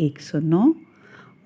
109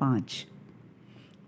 5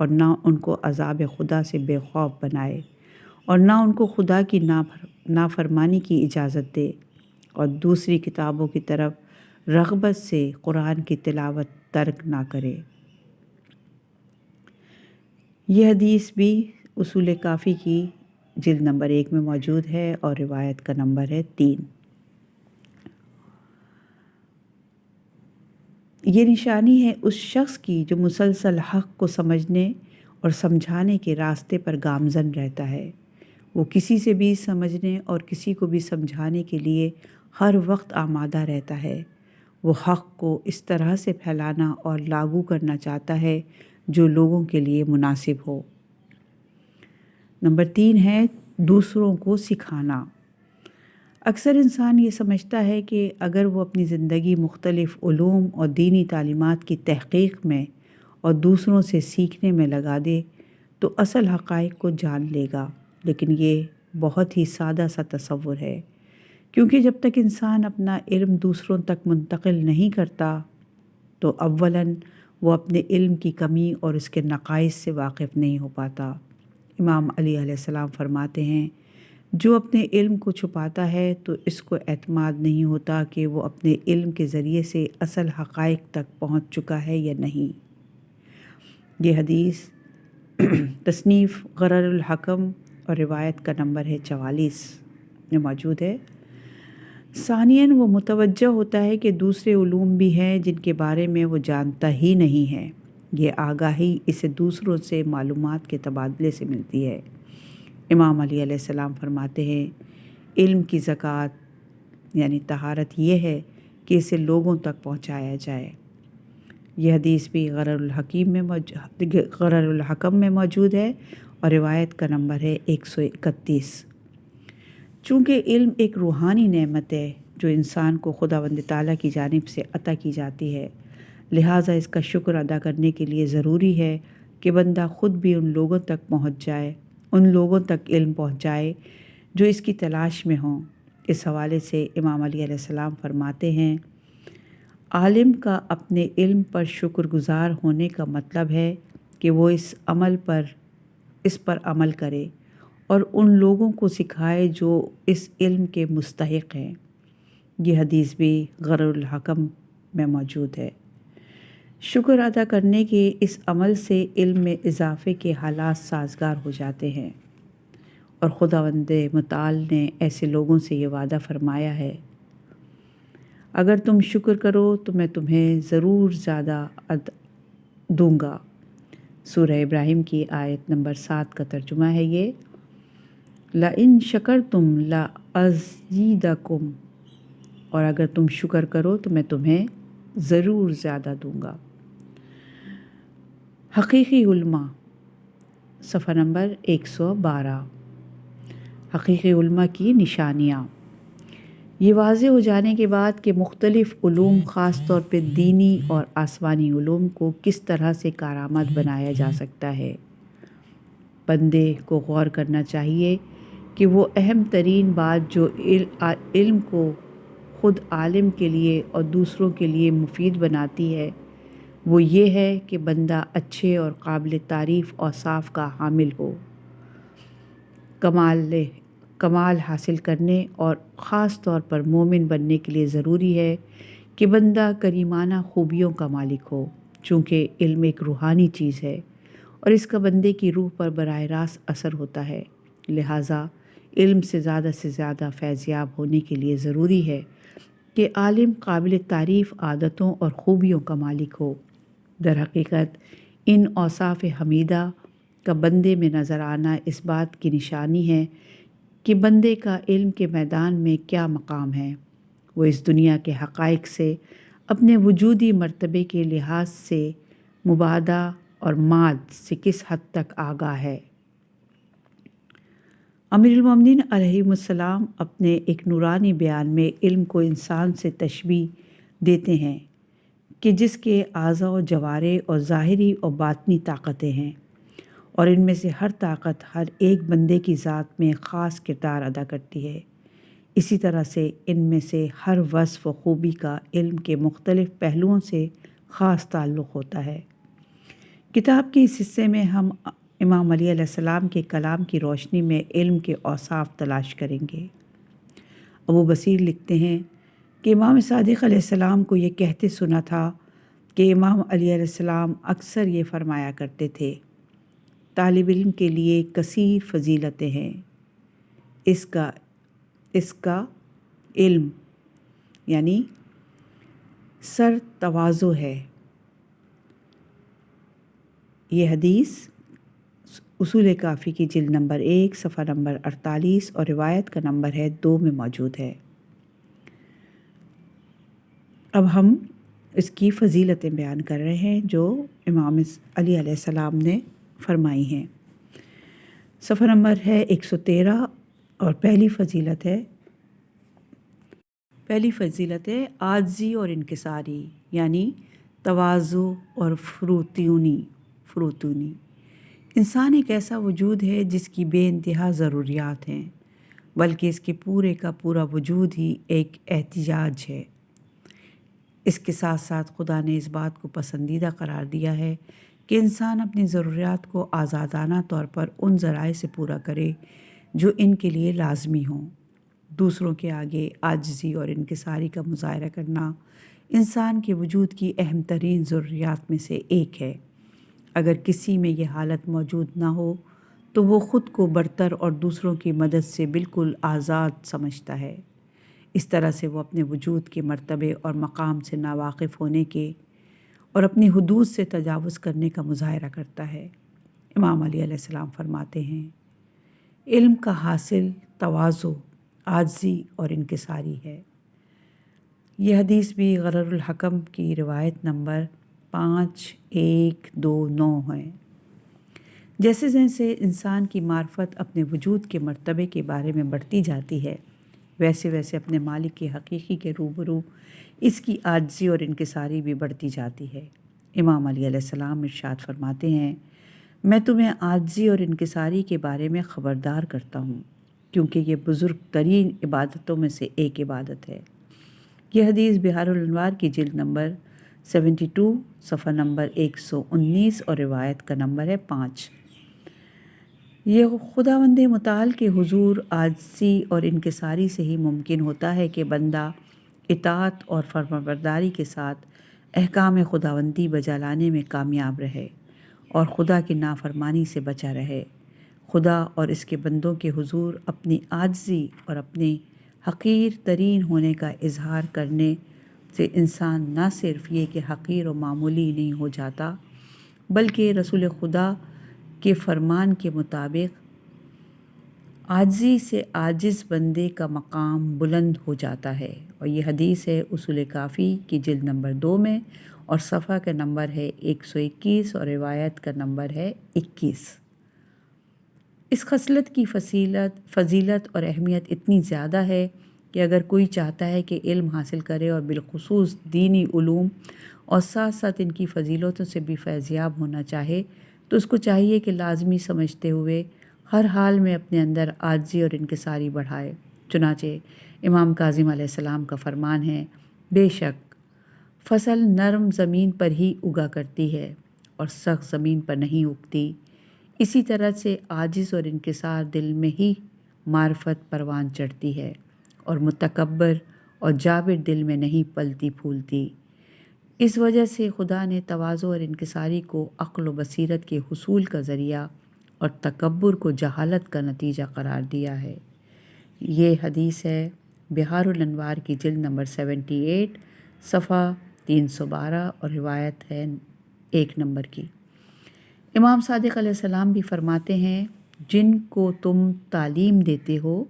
اور نہ ان کو عذاب خدا سے بے خوف بنائے، اور نہ ان کو خدا کی نافرمانی کی اجازت دے، اور دوسری کتابوں کی طرف رغبت سے قرآن کی تلاوت ترک نہ کرے۔ یہ حدیث بھی اصول کافی کی جلد نمبر 1 میں موجود ہے اور روایت کا نمبر ہے 3۔ یہ نشانی ہے اس شخص کی جو مسلسل حق کو سمجھنے اور سمجھانے کے راستے پر گامزن رہتا ہے۔ وہ کسی سے بھی سمجھنے اور کسی کو بھی سمجھانے کے لیے ہر وقت آمادہ رہتا ہے۔ وہ حق کو اس طرح سے پھیلانا اور لاگو کرنا چاہتا ہے جو لوگوں کے لیے مناسب ہو۔ نمبر 3 ہے دوسروں کو سکھانا۔ اکثر انسان یہ سمجھتا ہے کہ اگر وہ اپنی زندگی مختلف علوم اور دینی تعلیمات کی تحقیق میں اور دوسروں سے سیکھنے میں لگا دے تو اصل حقائق کو جان لے گا، لیکن یہ بہت ہی سادہ سا تصور ہے، کیونکہ جب تک انسان اپنا علم دوسروں تک منتقل نہیں کرتا تو اولاً وہ اپنے علم کی کمی اور اس کے نقائص سے واقف نہیں ہو پاتا۔ امام علی علیہ السلام فرماتے ہیں، جو اپنے علم کو چھپاتا ہے تو اس کو اعتماد نہیں ہوتا کہ وہ اپنے علم کے ذریعے سے اصل حقائق تک پہنچ چکا ہے یا نہیں۔ یہ حدیث تصنیف غرر الحکم اور روایت کا نمبر ہے 44 میں موجود ہے۔ ثانیاً وہ متوجہ ہوتا ہے کہ دوسرے علوم بھی ہیں جن کے بارے میں وہ جانتا ہی نہیں ہے۔ یہ آگاہی اسے دوسروں سے معلومات کے تبادلے سے ملتی ہے۔ امام علی علیہ السلام فرماتے ہیں، علم کی زکوٰۃ یعنی طہارت یہ ہے کہ اسے لوگوں تک پہنچایا جائے۔ یہ حدیث بھی غرر الحکم میں موجود ہے اور روایت کا نمبر ہے 131۔ چونکہ علم ایک روحانی نعمت ہے جو انسان کو خداوند تعالیٰ کی جانب سے عطا کی جاتی ہے، لہٰذا اس کا شکر ادا کرنے کے لیے ضروری ہے کہ بندہ خود بھی ان لوگوں تک علم پہنچائے جو اس کی تلاش میں ہوں۔ اس حوالے سے امام علی علیہ السلام فرماتے ہیں، عالم کا اپنے علم پر شکر گزار ہونے کا مطلب ہے کہ وہ اس پر عمل کرے اور ان لوگوں کو سکھائے جو اس علم کے مستحق ہیں۔ یہ حدیث بھی غرر الحکم میں موجود ہے۔ شکر ادا کرنے کے اس عمل سے علم میں اضافے کے حالات سازگار ہو جاتے ہیں، اور خداوند متعال نے ایسے لوگوں سے یہ وعدہ فرمایا ہے، اگر تم شکر کرو تو میں تمہیں ضرور زیادہ دوں گا۔ سورہ ابراہیم کی آیت نمبر 7 کا ترجمہ ہے یہ، لَإِن شَكَرْتُمْ لَأَزِيدَكُمْ، اور اگر تم شکر کرو تو میں تمہیں ضرور زیادہ دوں گا۔ حقیقی علماء، صفحہ نمبر 112۔ حقیقی علماء کی نشانیاں۔ یہ واضح ہو جانے کے بعد کہ مختلف علوم، خاص طور پہ دینی اور آسمانی علوم کو کس طرح سے کارآمد بنایا جا سکتا ہے، بندے کو غور کرنا چاہیے کہ وہ اہم ترین بات جو علم کو خود عالم کے لیے اور دوسروں کے لیے مفید بناتی ہے وہ یہ ہے کہ بندہ اچھے اور قابل تعریف اوصاف کا حامل ہو۔ کمال حاصل کرنے اور خاص طور پر مومن بننے کے لیے ضروری ہے کہ بندہ کریمانہ خوبیوں کا مالک ہو، چونکہ علم ایک روحانی چیز ہے اور اس کا بندے کی روح پر براہ راست اثر ہوتا ہے، لہٰذا علم سے زیادہ فیضیاب ہونے کے لیے ضروری ہے کہ عالم قابل تعریف عادتوں اور خوبیوں کا مالک ہو۔ در حقیقت ان اوصاف حمیدہ کا بندے میں نظر آنا اس بات کی نشانی ہے کہ بندے کا علم کے میدان میں کیا مقام ہے، وہ اس دنیا کے حقائق سے اپنے وجودی مرتبے کے لحاظ سے مبادا اور ماد سے کس حد تک آگاہ ہے۔ امیر المومنین علیہ السلام اپنے ایک نورانی بیان میں علم کو انسان سے تشبیہ دیتے ہیں کہ جس کے اعضاء و جوارح اور ظاہری اور باطنی طاقتیں ہیں، اور ان میں سے ہر طاقت ہر ایک بندے کی ذات میں خاص کردار ادا کرتی ہے۔ اسی طرح سے ان میں سے ہر وصف و خوبی کا علم کے مختلف پہلوؤں سے خاص تعلق ہوتا ہے۔ کتاب کے اس حصے میں ہم امام علی علیہ السلام کے کلام کی روشنی میں علم کے اوصاف تلاش کریں گے۔ ابو بصیر لکھتے ہیں کہ امام صادق علیہ السلام کو یہ کہتے سنا تھا کہ امام علی علیہ السلام اکثر یہ فرمایا کرتے تھے، طالب علم کے لیے کثیر فضیلتیں ہیں، اس کا علم یعنی سر تواضع ہے۔ یہ حدیث اصول کافی کی جلد نمبر 1 صفحہ نمبر 48 اور روایت کا نمبر ہے 2 میں موجود ہے۔ اب ہم اس کی فضیلتیں بیان کر رہے ہیں جو امام علی علیہ السلام نے فرمائی ہیں۔ صفحہ نمبر ہے 113 اور پہلی فضیلت ہے عاجزی اور انکساری، یعنی تواضع اور فروتنی۔ انسان ایک ایسا وجود ہے جس کی بے انتہا ضروریات ہیں، بلکہ اس کے پورے کا پورا وجود ہی ایک احتجاج ہے۔ اس کے ساتھ ساتھ خدا نے اس بات کو پسندیدہ قرار دیا ہے کہ انسان اپنی ضروریات کو آزادانہ طور پر ان ذرائع سے پورا کرے جو ان کے لیے لازمی ہوں۔ دوسروں کے آگے عاجزی اور انکساری کا مظاہرہ کرنا انسان کے وجود کی اہم ترین ضروریات میں سے ایک ہے۔ اگر کسی میں یہ حالت موجود نہ ہو تو وہ خود کو برتر اور دوسروں کی مدد سے بالکل آزاد سمجھتا ہے۔ اس طرح سے وہ اپنے وجود کے مرتبے اور مقام سے ناواقف ہونے کے اور اپنی حدود سے تجاوز کرنے کا مظاہرہ کرتا ہے۔ امام علی علیہ السلام فرماتے ہیں، علم کا حاصل تواضع، عاجزی اور انکساری ہے۔ یہ حدیث بھی غرر الحکم کی روایت نمبر 5129 ہے۔ جیسے جیسے انسان کی معرفت اپنے وجود کے مرتبے کے بارے میں بڑھتی جاتی ہے، ویسے ویسے اپنے مالک کے حقیقی کے روبرو اس کی عاجزی اور انکساری بھی بڑھتی جاتی ہے۔ امام علی علیہ السلام ارشاد فرماتے ہیں، میں تمہیں عاجزی اور انکساری کے بارے میں خبردار کرتا ہوں، کیونکہ یہ بزرگ ترین عبادتوں میں سے ایک عبادت ہے۔ یہ حدیث بحار الانوار کی جلد نمبر 72 صفحہ نمبر 119 اور روایت کا نمبر ہے 5۔ یہ خداوند متعال کے حضور عاجزی اور انکساری سے ہی ممکن ہوتا ہے کہ بندہ اطاعت اور فرمانبرداری کے ساتھ احکام خداوندی بجا لانے میں کامیاب رہے اور خدا کی نافرمانی سے بچا رہے۔ خدا اور اس کے بندوں کے حضور اپنی عاجزی اور اپنے حقیر ترین ہونے کا اظہار کرنے سے انسان نہ صرف یہ کہ حقیر و معمولی نہیں ہو جاتا، بلکہ رسول خدا کے فرمان کے مطابق عاجزی سے عاجز بندے کا مقام بلند ہو جاتا ہے۔ اور یہ حدیث ہے اصول کافی کی جلد نمبر 2 میں اور صفحہ کا نمبر ہے 121 اور روایت کا نمبر ہے 21۔ اس خصلت کی فضیلت اور اہمیت اتنی زیادہ ہے کہ اگر کوئی چاہتا ہے کہ علم حاصل کرے اور بالخصوص دینی علوم اور ساتھ ساتھ ان کی فضیلتوں سے بھی فیضیاب ہونا چاہے تو اس کو چاہیے کہ لازمی سمجھتے ہوئے ہر حال میں اپنے اندر عاجزی اور انکساری بڑھائے۔ چنانچہ امام کاظم علیہ السلام کا فرمان ہے، بے شک فصل نرم زمین پر ہی اگا کرتی ہے اور سخت زمین پر نہیں اگتی، اسی طرح سے عاجز اور انکسار دل میں ہی معرفت پروان چڑھتی ہے اور متکبر اور جابر دل میں نہیں پلتی پھولتی۔ اس وجہ سے خدا نے تواضع اور انکساری کو عقل و بصیرت کے حصول کا ذریعہ اور تکبر کو جہالت کا نتیجہ قرار دیا ہے۔ یہ حدیث ہے بحار الانوار کی جلد نمبر 78 صفحہ 312 اور روایت ہے 1 نمبر کی۔ امام صادق علیہ السلام بھی فرماتے ہیں، جن کو تم تعلیم دیتے ہو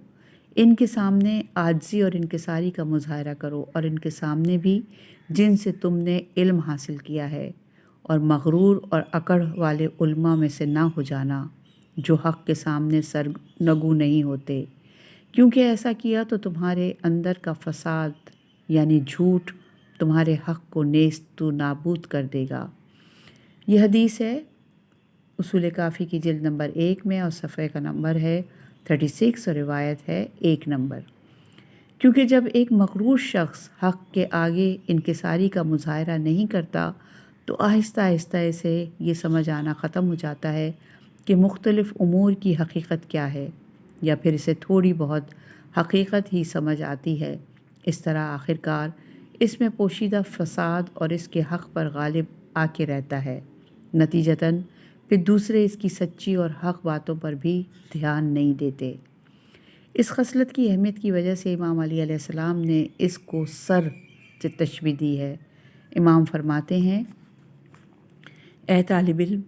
ان کے سامنے عاجزی اور انکساری کا مظاہرہ کرو، اور ان کے سامنے بھی جن سے تم نے علم حاصل کیا ہے، اور مغرور اور اکڑ والے علماء میں سے نہ ہو جانا جو حق کے سامنے سرنگو نہیں ہوتے، کیونکہ ایسا کیا تو تمہارے اندر کا فساد یعنی جھوٹ تمہارے حق کو نیست و نابود کر دے گا۔ یہ حدیث ہے اصول کافی کی جلد نمبر 1 میں اور صفحے کا نمبر ہے 36 اور روایت ہے 1 نمبر۔ کیونکہ جب ایک مغرور شخص حق کے آگے انکساری کا مظاہرہ نہیں کرتا تو آہستہ آہستہ اسے یہ سمجھ آنا ختم ہو جاتا ہے کہ مختلف امور کی حقیقت کیا ہے، یا پھر اسے تھوڑی بہت حقیقت ہی سمجھ آتی ہے۔ اس طرح آخرکار اس میں پوشیدہ فساد اور اس کے حق پر غالب آ کے رہتا ہے۔ نتیجتاً پھر دوسرے اس کی سچی اور حق باتوں پر بھی دھیان نہیں دیتے۔ اس خصلت کی اہمیت کی وجہ سے امام علی علیہ السلام نے اس کو سر سے تشبیہ دی ہے۔ امام فرماتے ہیں، اے طالب علم،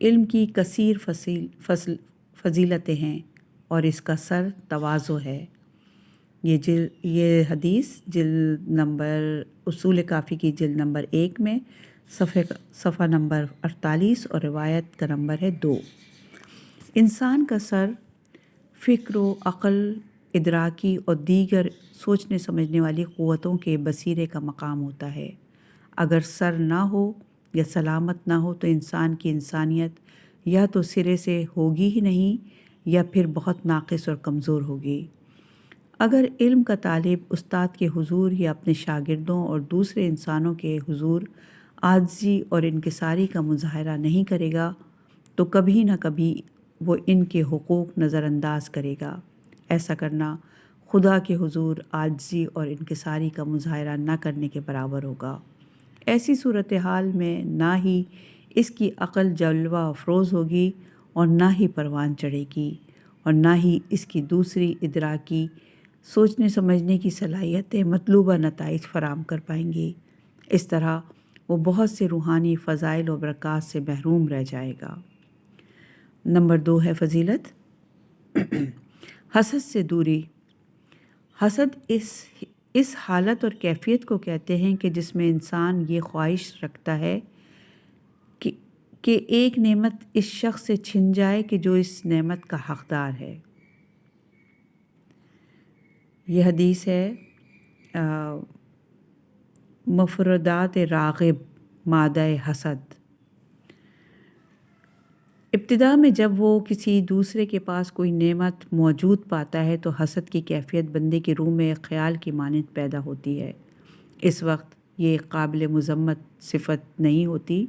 علم کی کثیر فضیلتیں ہیں اور اس کا سر تواضع ہے۔ یہ حدیث جلد نمبر اصول کافی کی جلد نمبر 1 میں صفحہ نمبر 48 اور روایت کا نمبر ہے 2۔ انسان کا سر فکر و عقل، ادراکی اور دیگر سوچنے سمجھنے والی قوتوں کے بصیرے کا مقام ہوتا ہے۔ اگر سر نہ ہو یا سلامت نہ ہو تو انسان کی انسانیت یا تو سرے سے ہوگی ہی نہیں یا پھر بہت ناقص اور کمزور ہوگی۔ اگر علم کا طالب استاد کے حضور یا اپنے شاگردوں اور دوسرے انسانوں کے حضور عاجزی اور انکساری کا مظاہرہ نہیں کرے گا تو کبھی نہ کبھی وہ ان کے حقوق نظر انداز کرے گا۔ ایسا کرنا خدا کے حضور عاجزی اور انکساری کا مظاہرہ نہ کرنے کے برابر ہوگا۔ ایسی صورتحال میں نہ ہی اس کی عقل جلوہ افروز ہوگی اور نہ ہی پروان چڑھے گی، اور نہ ہی اس کی دوسری ادراکی سوچنے سمجھنے کی صلاحیتیں مطلوبہ نتائج فراہم کر پائیں گی۔ اس طرح وہ بہت سے روحانی فضائل و برکات سے محروم رہ جائے گا۔ نمبر 2 ہے فضیلت حسد سے دوری۔ حسد اس حالت اور کیفیت کو کہتے ہیں کہ جس میں انسان یہ خواہش رکھتا ہے کہ ایک نعمت اس شخص سے چھن جائے کہ جو اس نعمت کا حقدار ہے۔ یہ حدیث ہے مفردات راغب مادہ حسد۔ ابتدا میں جب وہ کسی دوسرے کے پاس کوئی نعمت موجود پاتا ہے تو حسد کی کیفیت بندے کے روح میں ایک خیال کی مانند پیدا ہوتی ہے۔ اس وقت یہ ایک قابل مذمت صفت نہیں ہوتی،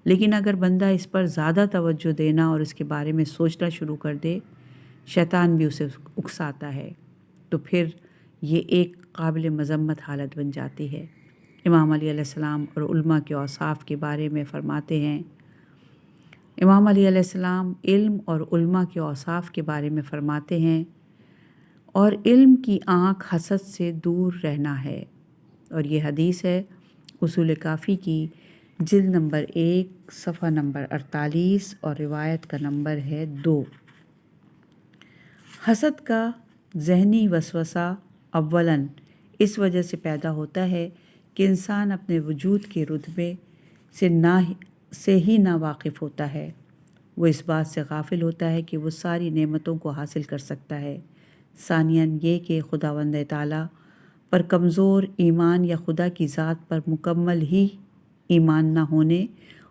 لیکن اگر بندہ اس پر زیادہ توجہ دینا اور اس کے بارے میں سوچنا شروع کر دے، شیطان بھی اسے اکساتا ہے، تو پھر یہ ایک قابل مذمت حالت بن جاتی ہے۔ امام علی علیہ السلام اور علماء کے اوصاف کے بارے میں فرماتے ہیں، امام علی علیہ السلام علم اور علماء کے اوصاف کے بارے میں فرماتے ہیں، اور علم کی آنکھ حسد سے دور رہنا ہے۔ اور یہ حدیث ہے اصول کافی کی جلد نمبر 1 صفحہ نمبر 48 اور روایت کا نمبر ہے 2۔ حسد کا ذہنی وسوسہ اولاً اس وجہ سے پیدا ہوتا ہے کہ انسان اپنے وجود کے رتبے سے ہی نا واقف ہوتا ہے۔ وہ اس بات سے غافل ہوتا ہے کہ وہ ساری نعمتوں کو حاصل کر سکتا ہے۔ ثانیاً یہ کہ خداوند تعالیٰ پر کمزور ایمان یا خدا کی ذات پر مکمل ہی ایمان نہ ہونے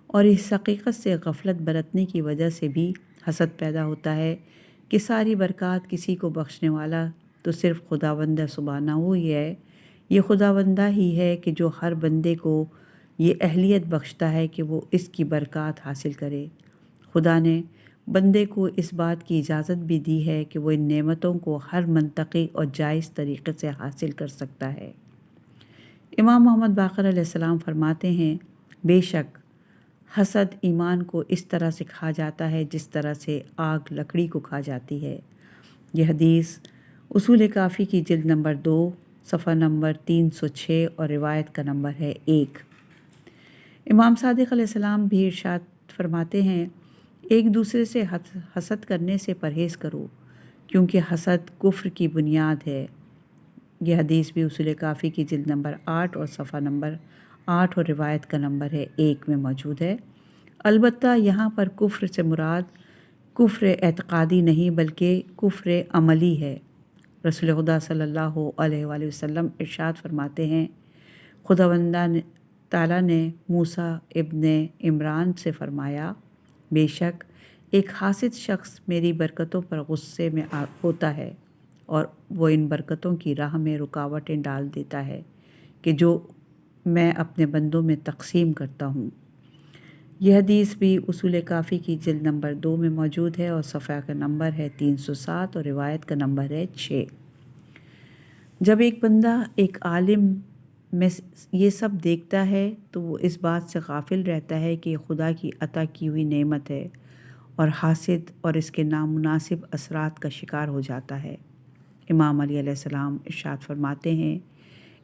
اور اس حقیقت سے غفلت برتنے کی وجہ سے بھی حسد پیدا ہوتا ہے کہ ساری برکات کسی کو بخشنے والا تو صرف خداوند سبحانہ ہی ہے۔ یہ خداوندہ ہی ہے کہ جو ہر بندے کو یہ اہلیت بخشتا ہے کہ وہ اس کی برکات حاصل کرے۔ خدا نے بندے کو اس بات کی اجازت بھی دی ہے کہ وہ ان نعمتوں کو ہر منطقی اور جائز طریقے سے حاصل کر سکتا ہے۔ امام محمد باقر علیہ السلام فرماتے ہیں، بے شک حسد ایمان کو اس طرح سے کھا جاتا ہے جس طرح سے آگ لکڑی کو کھا جاتی ہے۔ یہ حدیث اصول کافی کی جلد نمبر 2 صفحہ نمبر 306 اور روایت کا نمبر ہے 1۔ امام صادق علیہ السلام بھی ارشاد فرماتے ہیں، ایک دوسرے سے حسد کرنے سے پرہیز کرو کیونکہ حسد کفر کی بنیاد ہے۔ یہ حدیث بھی اصول کافی کی جلد نمبر 8 اور صفحہ نمبر 8 اور روایت کا نمبر ہے 1 میں موجود ہے۔ البتہ یہاں پر کفر سے مراد کفر اعتقادی نہیں بلکہ کفر عملی ہے۔ رسول خدا صلی اللہ علیہ وآلہ وسلم ارشاد فرماتے ہیں، خداوند تعالیٰ نے موسیٰ ابن عمران سے فرمایا، بے شک ایک حاسد شخص میری برکتوں پر غصے میں ہوتا ہے اور وہ ان برکتوں کی راہ میں رکاوٹیں ڈال دیتا ہے کہ جو میں اپنے بندوں میں تقسیم کرتا ہوں۔ یہ حدیث بھی اصول کافی کی جلد نمبر 2 میں موجود ہے اور صفحہ کا نمبر ہے 307 اور روایت کا نمبر ہے 6۔ جب ایک بندہ ایک عالم میں یہ سب دیکھتا ہے تو وہ اس بات سے غافل رہتا ہے کہ یہ خدا کی عطا کی ہوئی نعمت ہے اور حاسد اور اس کے نامناسب اثرات کا شکار ہو جاتا ہے۔ امام علی علیہ السلام ارشاد فرماتے ہیں،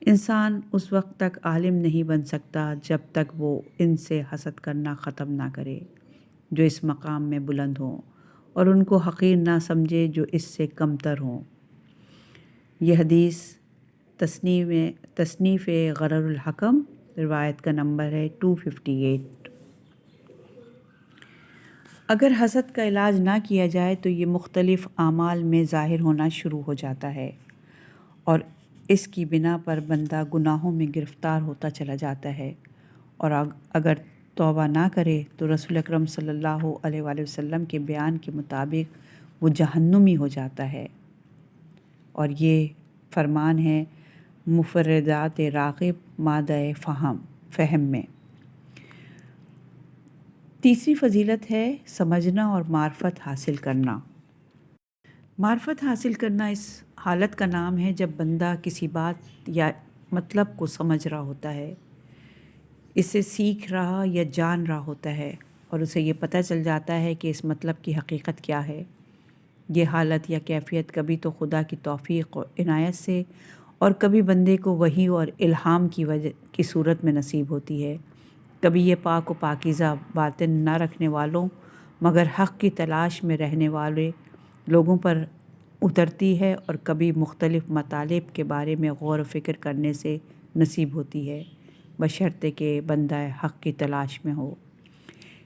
انسان اس وقت تک عالم نہیں بن سکتا جب تک وہ ان سے حسد کرنا ختم نہ کرے جو اس مقام میں بلند ہوں، اور ان کو حقیر نہ سمجھے جو اس سے کمتر ہوں۔ یہ حدیث تصنیف غرر الحکم، روایت کا نمبر ہے 258۔ اگر حسد کا علاج نہ کیا جائے تو یہ مختلف اعمال میں ظاہر ہونا شروع ہو جاتا ہے اور اس کی بنا پر بندہ گناہوں میں گرفتار ہوتا چلا جاتا ہے، اور اگر توبہ نہ کرے تو رسول اکرم صلی اللہ علیہ وآلہ وسلم کے بیان کے مطابق وہ جہنمی ہو جاتا ہے، اور یہ فرمان ہے مفردات راغب مادہ فہم میں۔ تیسری فضیلت ہے سمجھنا اور معرفت حاصل کرنا۔ معرفت حاصل کرنا اس حالت کا نام ہے جب بندہ کسی بات یا مطلب کو سمجھ رہا ہوتا ہے، اسے سیکھ رہا یا جان رہا ہوتا ہے، اور اسے یہ پتہ چل جاتا ہے کہ اس مطلب کی حقیقت کیا ہے۔ یہ حالت یا کیفیت کبھی تو خدا کی توفیق و عنایت سے اور کبھی بندے کو وحی اور الہام کی صورت میں نصیب ہوتی ہے۔ کبھی یہ پاک و پاکیزہ باطن نہ رکھنے والوں مگر حق کی تلاش میں رہنے والے لوگوں پر اترتی ہے، اور کبھی مختلف مطالب کے بارے میں غور و فکر کرنے سے نصیب ہوتی ہے، بشرطے کہ بندہ حق کی تلاش میں ہو۔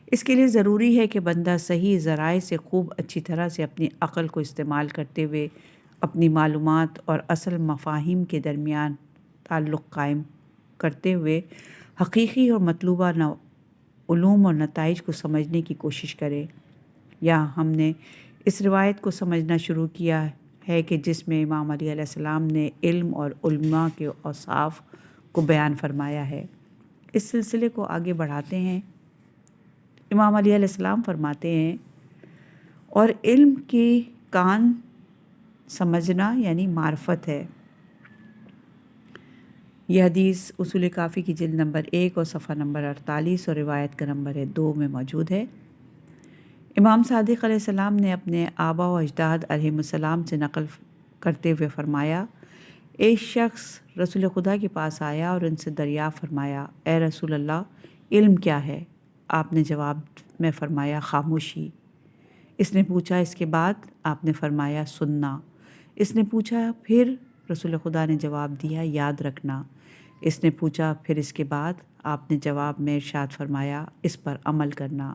اس کے لیے ضروری ہے کہ بندہ صحیح ذرائع سے خوب اچھی طرح سے اپنی عقل کو استعمال کرتے ہوئے اپنی معلومات اور اصل مفاہیم کے درمیان تعلق قائم کرتے ہوئے حقیقی اور مطلوبہ علوم اور نتائج کو سمجھنے کی کوشش کرے۔ یہاں ہم نے اس روایت کو سمجھنا شروع کیا ہے کہ جس میں امام علی علیہ السلام نے علم اور علماء کے اوصاف کو بیان فرمایا ہے۔ اس سلسلے کو آگے بڑھاتے ہیں۔ امام علی علیہ السلام فرماتے ہیں، اور علم کے کان سمجھنا یعنی معرفت ہے۔ یہ حدیث اصول کافی کی جلد نمبر 1 اور صفحہ نمبر 48 اور روایت کا نمبر 2 میں موجود ہے۔ امام صادق علیہ السلام نے اپنے آبا و اجداد علیہم السلام سے نقل کرتے ہوئے فرمایا، ایک شخص رسول خدا کے پاس آیا اور ان سے دریافت فرمایا، اے رسول اللہ، علم کیا ہے؟ آپ نے جواب میں فرمایا، خاموشی۔ اس نے پوچھا، اس کے بعد؟ آپ نے فرمایا، سننا۔ اس نے پوچھا، پھر؟ رسول خدا نے جواب دیا، یاد رکھنا۔ اس نے پوچھا، پھر اس کے بعد؟ آپ نے جواب میں ارشاد فرمایا، اس پر عمل کرنا۔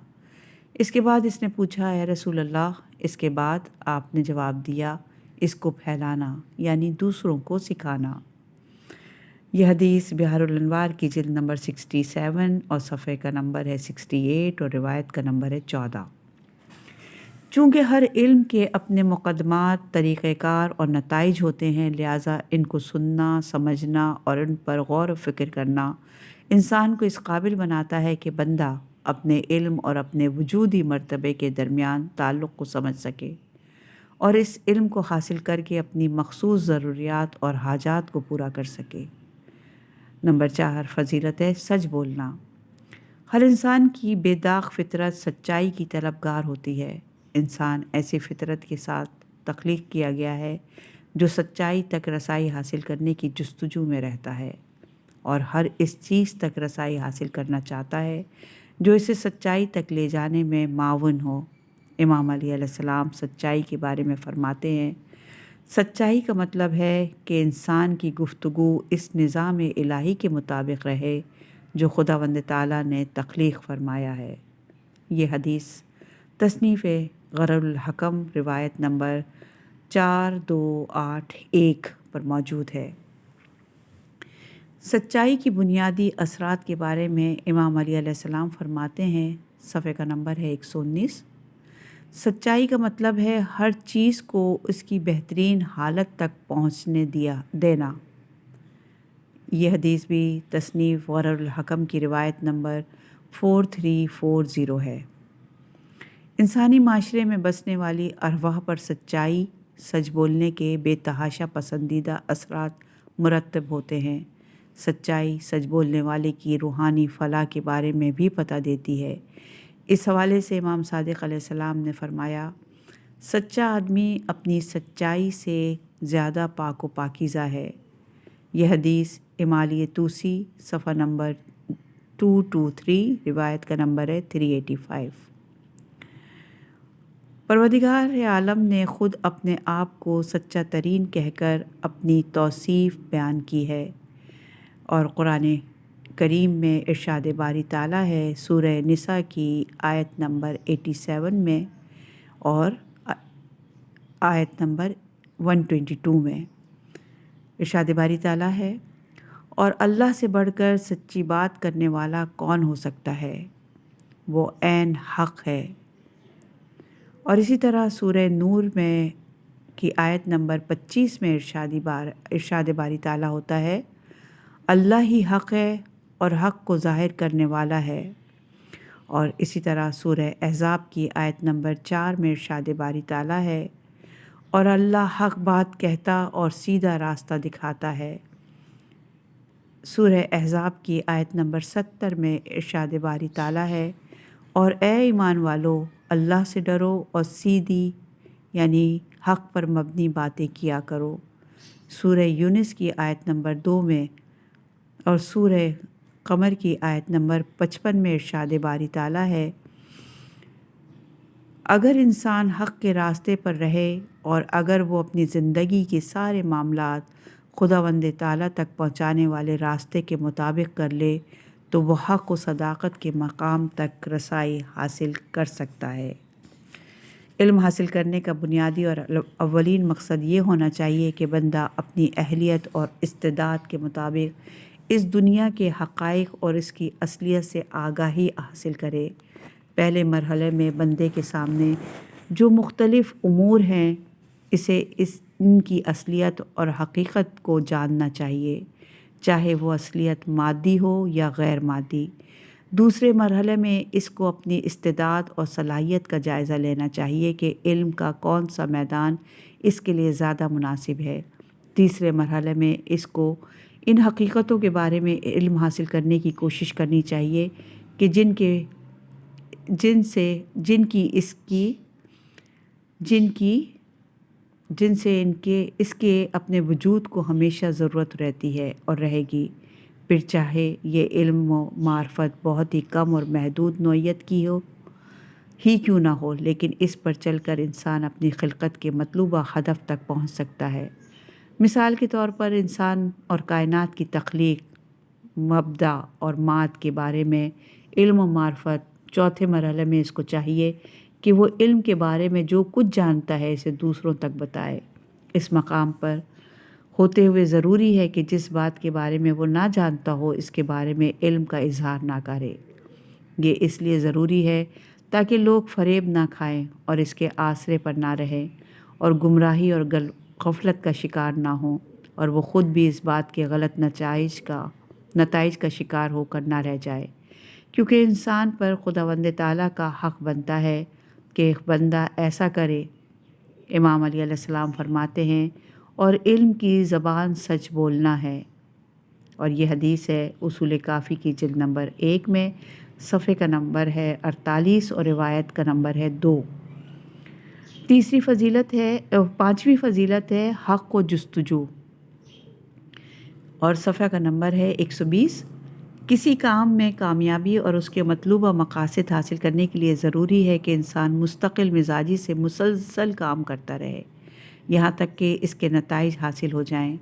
اس کے بعد اس نے پوچھا، اے رسول اللہ، اس کے بعد؟ آپ نے جواب دیا، اس کو پھیلانا یعنی دوسروں کو سکھانا۔ یہ حدیث بحار الانوار کی جلد نمبر 67 اور صفحے کا نمبر ہے 68 اور روایت کا نمبر ہے 14۔ چونکہ ہر علم کے اپنے مقدمات، طریقہ کار اور نتائج ہوتے ہیں، لہٰذا ان کو سننا، سمجھنا اور ان پر غور و فکر کرنا انسان کو اس قابل بناتا ہے کہ بندہ اپنے علم اور اپنے وجودی مرتبے کے درمیان تعلق کو سمجھ سکے اور اس علم کو حاصل کر کے اپنی مخصوص ضروریات اور حاجات کو پورا کر سکے۔ نمبر 4 فضیلت ہے سچ بولنا۔ ہر انسان کی بے داغ فطرت سچائی کی طلبگار ہوتی ہے۔ انسان ایسی فطرت کے ساتھ تخلیق کیا گیا ہے جو سچائی تک رسائی حاصل کرنے کی جستجو میں رہتا ہے اور ہر اس چیز تک رسائی حاصل کرنا چاہتا ہے جو اسے سچائی تک لے جانے میں معاون ہو۔ امام علی علیہ السلام سچائی کے بارے میں فرماتے ہیں، سچائی کا مطلب ہے کہ انسان کی گفتگو اس نظام الہی کے مطابق رہے جو خداوند تعالیٰ نے تخلیق فرمایا ہے۔ یہ حدیث تصنیف غرر الحکم روایت نمبر 4281 پر موجود ہے۔ سچائی کی بنیادی اثرات کے بارے میں امام علی علیہ السلام فرماتے ہیں، صفحے کا نمبر ہے 119، سچائی کا مطلب ہے ہر چیز کو اس کی بہترین حالت تک پہنچنے دینا۔ یہ حدیث بھی تصنیف غرر الحکم کی روایت نمبر 4340 ہے۔ انسانی معاشرے میں بسنے والی ارواح پر سچائی، سچ بولنے کے بے تحاشا پسندیدہ اثرات مرتب ہوتے ہیں۔ سچائی سچ بولنے والے کی روحانی فلاح کے بارے میں بھی پتہ دیتی ہے۔ اس حوالے سے امام صادق علیہ السلام نے فرمایا، سچا آدمی اپنی سچائی سے زیادہ پاک و پاکیزہ ہے۔ یہ حدیث امالی توسی صفحہ نمبر 223، روایت کا نمبر ہے 385۔ پروردگار عالم نے خود اپنے آپ کو سچا ترین کہہ کر اپنی توصیف بیان کی ہے، اور قرآن کریم میں ارشاد باری تعالیٰ ہے سورہ نساء کی آیت نمبر 87 میں اور آیت نمبر 122 میں ارشاد باری تعالیٰ ہے، اور اللہ سے بڑھ کر سچی بات کرنے والا کون ہو سکتا ہے، وہ عین حق ہے۔ اور اسی طرح سورہ نور میں کی آیت نمبر 25 میں ارشاد باری تعالیٰ ہوتا ہے، اللہ ہی حق ہے اور حق کو ظاہر کرنے والا ہے۔ اور اسی طرح سورہ احزاب کی آیت نمبر 4 میں ارشاد باری تعالیٰ ہے، اور اللہ حق بات کہتا اور سیدھا راستہ دکھاتا ہے۔ سورہ احزاب کی آیت نمبر 70 میں ارشاد باری تعالیٰ ہے، اور اے ایمان والو اللہ سے ڈرو اور سیدھی یعنی حق پر مبنی باتیں کیا کرو۔ سورہ یونس کی آیت نمبر 2 میں اور سورہ قمر کی آیت نمبر 55 میں ارشاد باری تعالیٰ ہے، اگر انسان حق کے راستے پر رہے اور اگر وہ اپنی زندگی کے سارے معاملات خداوند تعالیٰ تک پہنچانے والے راستے کے مطابق کر لے تو وہ حق و صداقت کے مقام تک رسائی حاصل کر سکتا ہے۔ علم حاصل کرنے کا بنیادی اور اولین مقصد یہ ہونا چاہیے کہ بندہ اپنی اہلیت اور استعداد کے مطابق اس دنیا کے حقائق اور اس کی اصلیت سے آگاہی حاصل کرے۔ پہلے مرحلے میں بندے کے سامنے جو مختلف امور ہیں اسے ان کی اصلیت اور حقیقت کو جاننا چاہیے، چاہے وہ اصلیت مادی ہو یا غیر مادی۔ دوسرے مرحلے میں اس کو اپنی استعداد اور صلاحیت کا جائزہ لینا چاہیے کہ علم کا کون سا میدان اس کے لیے زیادہ مناسب ہے۔ تیسرے مرحلے میں اس کو ان حقیقتوں کے بارے میں علم حاصل کرنے کی کوشش کرنی چاہیے کہ جن سے اس کے اپنے وجود کو ہمیشہ ضرورت رہتی ہے اور رہے گی، پھر چاہے یہ علم و معرفت بہت ہی کم اور محدود نوعیت کی ہی کیوں نہ ہو، لیکن اس پر چل کر انسان اپنی خلقت کے مطلوبہ ہدف تک پہنچ سکتا ہے۔ مثال کے طور پر انسان اور کائنات کی تخلیق، مبدأ اور ماد کے بارے میں علم و معرفت۔ چوتھے مرحلے میں اس کو چاہیے کہ وہ علم کے بارے میں جو کچھ جانتا ہے اسے دوسروں تک بتائے۔ اس مقام پر ہوتے ہوئے ضروری ہے کہ جس بات کے بارے میں وہ نہ جانتا ہو اس کے بارے میں علم کا اظہار نہ کرے۔ یہ اس لیے ضروری ہے تاکہ لوگ فریب نہ کھائیں اور اس کے آسرے پر نہ رہیں اور گمراہی اور غفلت کا شکار نہ ہوں، اور وہ خود بھی اس بات کے غلط نتائج کا شکار ہو کر نہ رہ جائے، کیونکہ انسان پر خداوند تعالیٰ کا حق بنتا ہے کہ ایک بندہ ایسا کرے۔ امام علی علیہ السلام فرماتے ہیں، اور علم کی زبان سچ بولنا ہے، اور یہ حدیث ہے اصول کافی کی جلد نمبر 1 میں، صفحے کا نمبر ہے 48 اور روایت کا نمبر ہے 2۔ پانچویں فضیلت ہے حق و جستجو، اور صفحہ کا نمبر ہے 120۔ کسی کام میں کامیابی اور اس کے مطلوبہ مقاصد حاصل کرنے کے لیے ضروری ہے کہ انسان مستقل مزاجی سے مسلسل کام کرتا رہے یہاں تک کہ اس کے نتائج حاصل ہو جائیں۔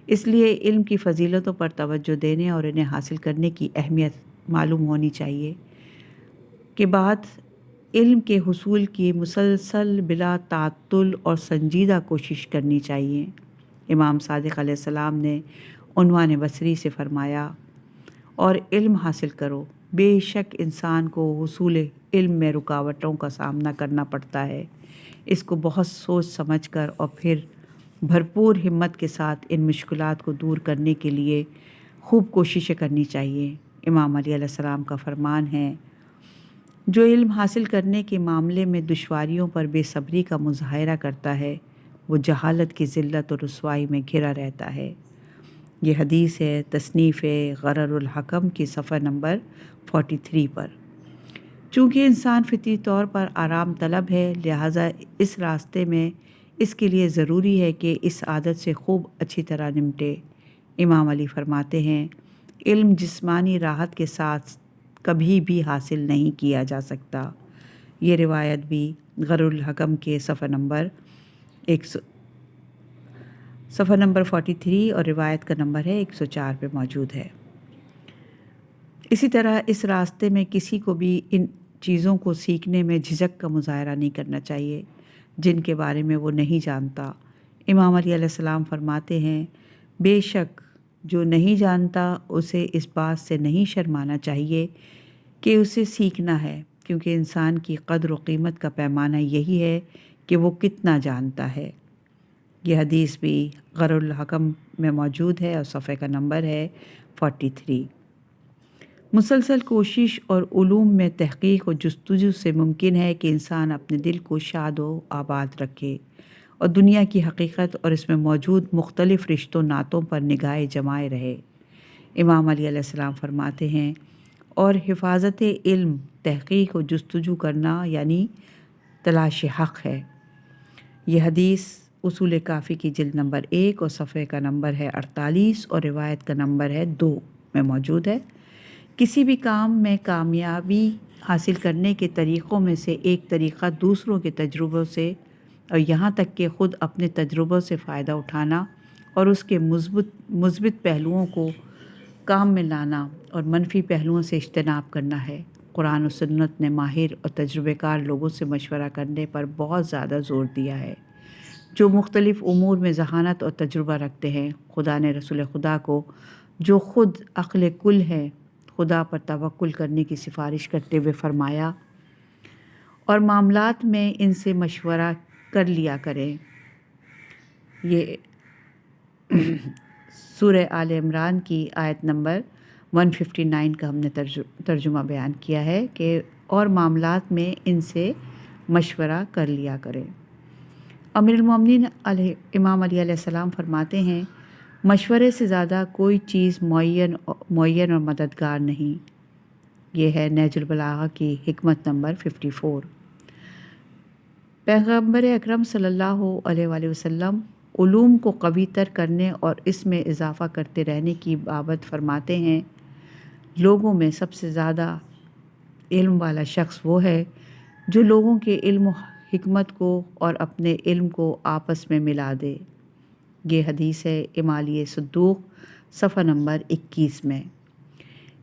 اس لیے علم کی فضیلتوں پر توجہ دینے اور انہیں حاصل کرنے کی اہمیت معلوم ہونی چاہیے کہ بعد علم کے حصول کی مسلسل بلا تعطل اور سنجیدہ کوشش کرنی چاہیے۔ امام صادق علیہ السلام نے عنوان بصری سے فرمایا، اور علم حاصل کرو۔ بے شک انسان کو حصول علم میں رکاوٹوں کا سامنا کرنا پڑتا ہے، اس کو بہت سوچ سمجھ کر اور پھر بھرپور ہمت کے ساتھ ان مشکلات کو دور کرنے کے لیے خوب کوششیں کرنی چاہیے۔ امام علیہ السلام کا فرمان ہے، جو علم حاصل کرنے کے معاملے میں دشواریوں پر بے صبری کا مظاہرہ کرتا ہے وہ جہالت کی ذلت اور رسوائی میں گھرا رہتا ہے۔ یہ حدیث ہے تصنیف غرر الحکم کی صفحہ نمبر 43 پر۔ چونکہ انسان فطری طور پر آرام طلب ہے، لہٰذا اس راستے میں اس کے لیے ضروری ہے کہ اس عادت سے خوب اچھی طرح نمٹے۔ امام علی فرماتے ہیں، علم جسمانی راحت کے ساتھ کبھی بھی حاصل نہیں کیا جا سکتا۔ یہ روایت بھی غرر الحکم کے صفحہ نمبر 43 اور روایت کا نمبر ہے 104 پہ موجود ہے۔ اسی طرح اس راستے میں کسی کو بھی ان چیزوں کو سیکھنے میں جھجک کا مظاہرہ نہیں کرنا چاہیے جن کے بارے میں وہ نہیں جانتا۔ امام علی علیہ السلام فرماتے ہیں، بے شک جو نہیں جانتا اسے اس بات سے نہیں شرمانا چاہیے کہ اسے سیکھنا ہے، کیونکہ انسان کی قدر و قیمت کا پیمانہ یہی ہے کہ وہ کتنا جانتا ہے۔ یہ حدیث بھی غرر الحکم میں موجود ہے اور صفحے کا نمبر ہے 43۔ مسلسل کوشش اور علوم میں تحقیق و جستجو سے ممکن ہے کہ انسان اپنے دل کو شاد و آباد رکھے اور دنیا کی حقیقت اور اس میں موجود مختلف رشتوں ناتوں پر نگاہ جمائے رہے۔ امام علی علیہ السلام فرماتے ہیں، اور حفاظت علم تحقیق و جستجو کرنا یعنی تلاش حق ہے۔ یہ حدیث اصول کافی کی جلد نمبر 1 اور صفحے کا نمبر ہے 48 اور روایت کا نمبر ہے 2 میں موجود ہے۔ کسی بھی کام میں کامیابی حاصل کرنے کے طریقوں میں سے ایک طریقہ دوسروں کے تجربوں سے اور یہاں تک کہ خود اپنے تجربوں سے فائدہ اٹھانا اور اس کے مثبت پہلوؤں کو کام میں لانا اور منفی پہلوؤں سے اجتناب کرنا ہے۔ قرآن و سنت نے ماہر اور تجربہ کار لوگوں سے مشورہ کرنے پر بہت زیادہ زور دیا ہے، جو مختلف امور میں ذہانت اور تجربہ رکھتے ہیں۔ خدا نے رسول خدا کو، جو خود عقل کل ہے، خدا پر توکل کرنے کی سفارش کرتے ہوئے فرمایا، اور معاملات میں ان سے مشورہ کر لیا کریں۔ یہ سورہ آل عمران کی آیت نمبر 159 کا ہم نے ترجمہ بیان کیا ہے کہ اور معاملات میں ان سے مشورہ کر لیا کریں۔ امیر المومنین امام علی علیہ السلام فرماتے ہیں، مشورے سے زیادہ کوئی چیز معین اور مددگار نہیں۔ یہ ہے نہج البلاغہ کی حکمت نمبر 54۔ پیغمبر اکرم صلی اللہ علیہ وآلہ وسلم علوم کو قوی تر کرنے اور اس میں اضافہ کرتے رہنے کی بابت فرماتے ہیں، لوگوں میں سب سے زیادہ علم والا شخص وہ ہے جو لوگوں کے علم و حکمت کو اور اپنے علم کو آپس میں ملا دے۔ یہ حدیث ہے امالی صدوق صفحہ نمبر 21 میں۔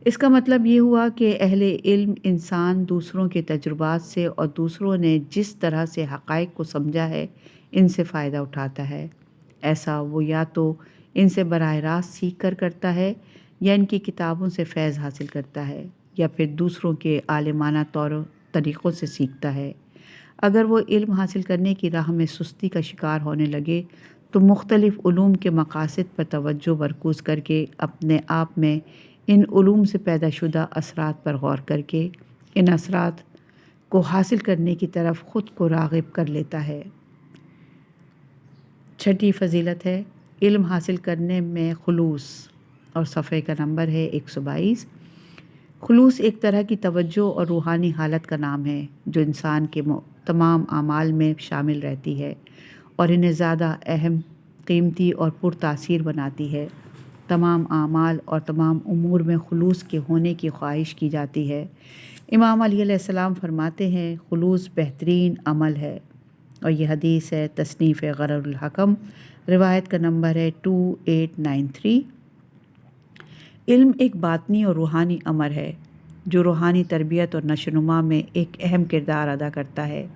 اس کا مطلب یہ ہوا کہ اہل علم انسان دوسروں کے تجربات سے اور دوسروں نے جس طرح سے حقائق کو سمجھا ہے ان سے فائدہ اٹھاتا ہے۔ ایسا وہ یا تو ان سے براہ راست سیکھ کر کرتا ہے یا ان کی کتابوں سے فیض حاصل کرتا ہے یا پھر دوسروں کے عالمانہ طور و طریقوں سے سیکھتا ہے۔ اگر وہ علم حاصل کرنے کی راہ میں سستی کا شکار ہونے لگے تو مختلف علوم کے مقاصد پر توجہ مرکوز کر کے اپنے آپ میں ان علوم سے پیدا شدہ اثرات پر غور کر کے ان اثرات کو حاصل کرنے کی طرف خود کو راغب کر لیتا ہے۔ چھٹی فضیلت ہے علم حاصل کرنے میں خلوص، اور صفحے کا نمبر ہے 122۔ خلوص ایک طرح کی توجہ اور روحانی حالت کا نام ہے جو انسان کے تمام اعمال میں شامل رہتی ہے اور انہیں زیادہ اہم، قیمتی اور پرتاثیر بناتی ہے۔ تمام اعمال اور تمام امور میں خلوص کے ہونے کی خواہش کی جاتی ہے۔ امام علی علیہ السلام فرماتے ہیں، خلوص بہترین عمل ہے، اور یہ حدیث ہے تصنیف غرر الحکم، روایت کا نمبر ہے 2893۔ علم ایک باطنی اور روحانی امر ہے جو روحانی تربیت اور نشو و نما میں ایک اہم کردار ادا کرتا ہے۔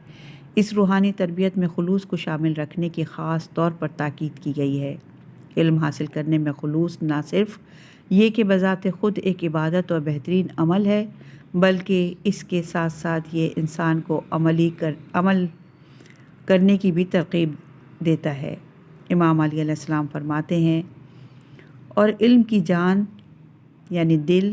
اس روحانی تربیت میں خلوص کو شامل رکھنے کی خاص طور پر تاکید کی گئی ہے۔ علم حاصل کرنے میں خلوص نہ صرف یہ کہ بذات خود ایک عبادت اور بہترین عمل ہے، بلکہ اس کے ساتھ ساتھ یہ انسان کو عمل کرنے کی بھی ترغیب دیتا ہے۔ امام علی علیہ السلام فرماتے ہیں، اور علم کی جان یعنی دل